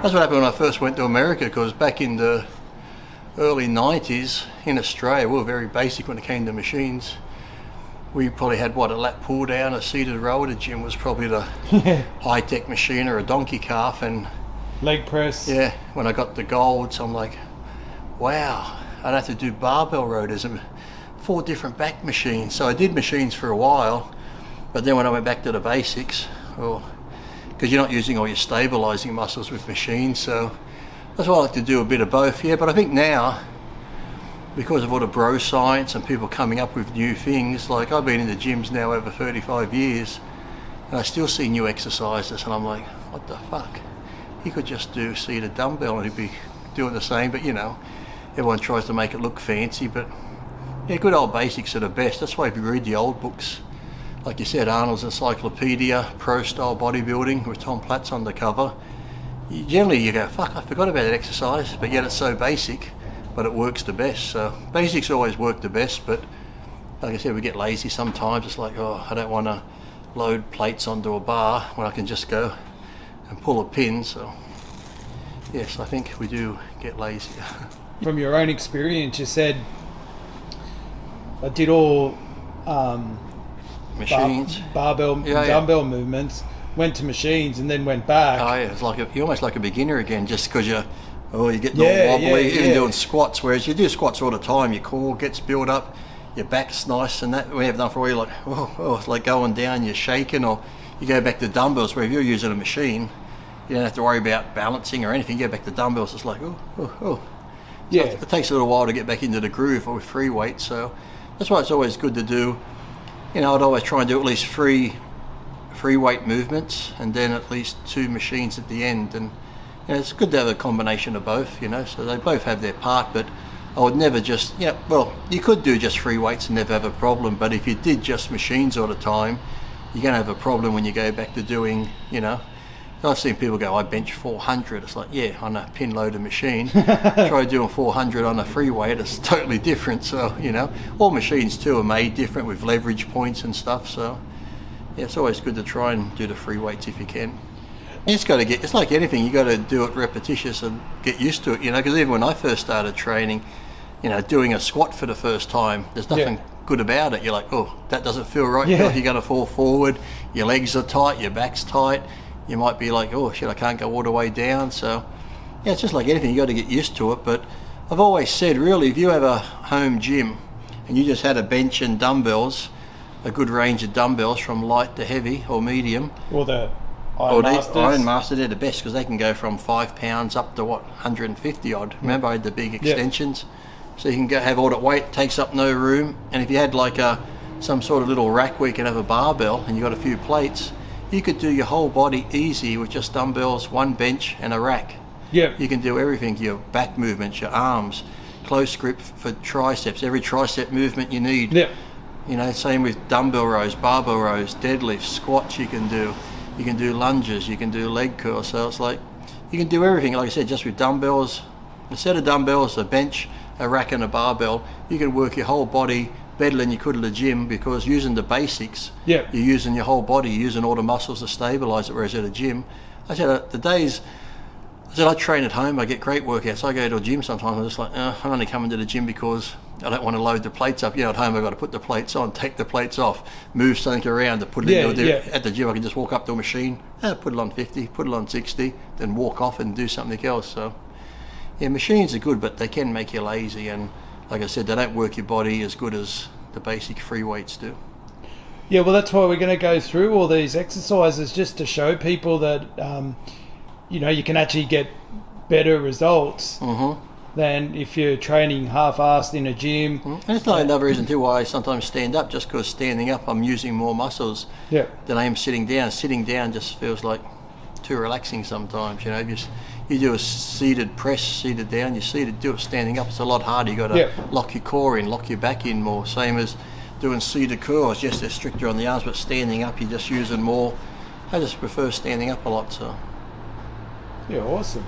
That's what happened when I first went to America, because back in the early 90s in Australia, we were very basic when it came to machines. We probably had, what, a lat pull down, a seated row at a gym was probably the high-tech machine, or a donkey calf, and leg press. yeah, when I got the golds, I'm like, wow, I'd have to do barbell rotors and 4 different back machines. So I did machines for a while, but then when I went back to the basics, because you're not using all your stabilizing muscles with machines, so that's why I like to do a bit of both. Yeah, but I think now, because of all the bro science and people coming up with new things, like I've been in the gyms now over 35 years, and I still see new exercises, and I'm like, what the fuck? He could just do seated dumbbell and he'd be doing the same, but you know, everyone tries to make it look fancy, but yeah, good old basics are the best. That's why if you read the old books, like you said, Arnold's Encyclopedia, Pro Style Bodybuilding with Tom Platz on the cover, generally you go, fuck, I forgot about that exercise, but yet it's so basic, but it works the best. So basics always work the best, but like I said, we get lazy sometimes. It's like, oh, I don't want to load plates onto a bar when I can just go and pull a pin. So yes, I think we do get lazy. From your own experience, you said, I did all machines, barbell, dumbbell movements, went to machines and then went back. Oh yeah, it's like you're almost like a beginner again, just because you get all wobbly, even doing squats, whereas you do squats all the time, your core gets built up, your back's nice, and that we have done for a while, you're like, oh, it's like going down, you're shaking, or you go back to dumbbells, where if you're using a machine, you don't have to worry about balancing or anything. You go back to dumbbells, it's like, So yeah, it takes a little while to get back into the groove with free weight, so that's why it's always good to do, you know, I'd always try and do at least free weight movements, and then at least 2 machines at the end, and you know, it's good to have a combination of both, you know, so they both have their part, but I would never just, you could do just free weights and never have a problem, but if you did just machines all the time, you're going to have a problem when you go back to doing, you know, I've seen people go, I bench 400, it's like, yeah, on a pin loaded machine, try doing 400 on a free weight, it's totally different, so, you know, all machines too are made different with leverage points and stuff, so yeah, it's always good to try and do the free weights if you can. You just got to it's like anything, you got to do it repetitious and get used to it, you know, because even when I first started training, you know, doing a squat for the first time, there's nothing good about it. You're like, oh, that doesn't feel right. You feel like you're going to fall forward, your legs are tight, your back's tight, you might be like, oh shit, I can't go all the way down. So yeah, it's just like anything, you got to get used to it. But I've always said, really, if you have a home gym and you just had a bench and dumbbells, a good range of dumbbells from light to heavy or medium, or the Iron Master, they're the best, because they can go from 5 pounds up to 150 odd. Remember, I had the big extensions, so you can go have all that weight, takes up no room. And if you had like some sort of little rack where you can have a barbell and you got a few plates, you could do your whole body easy with just dumbbells, 1 bench and a rack. Yeah, you can do everything, your back movements, your arms, close grip for triceps, every tricep movement you need. Yeah, you know, same with dumbbell rows, barbell rows, deadlifts, squats. You can do lunges, you can do leg curls, so it's like you can do everything, like I said, just with dumbbells. A set of dumbbells, a bench, a rack and a barbell, you can work your whole body better than you could at the gym, because using the basics, you're using your whole body, you're using all the muscles to stabilize it, whereas at a gym, I said I train at home, I get great workouts. I go to a gym sometimes, I'm just like, I'm only coming to the gym because I don't want to load the plates up. You know, at home I've got to put the plates on, take the plates off, move something around to put it in. At the gym I can just walk up to a machine, put it on 50, put it on 60, then walk off and do something else. So yeah, machines are good, but they can make you lazy, and like I said, they don't work your body as good as the basic free weights do. Yeah, well, that's why we're going to go through all these exercises, just to show people that you know, you can actually get better results than if you're training half-assed in a gym. And it's not another reason too why I sometimes stand up, just because standing up I'm using more muscles than I am sitting down. Sitting down just feels like too relaxing sometimes, you know. You do a seated press, seated down, do it standing up, it's a lot harder. You got to lock your core in, lock your back in more, same as doing seated curls. Yes, they're stricter on the arms, but standing up you're just using more. I just prefer standing up a lot. So yeah, awesome.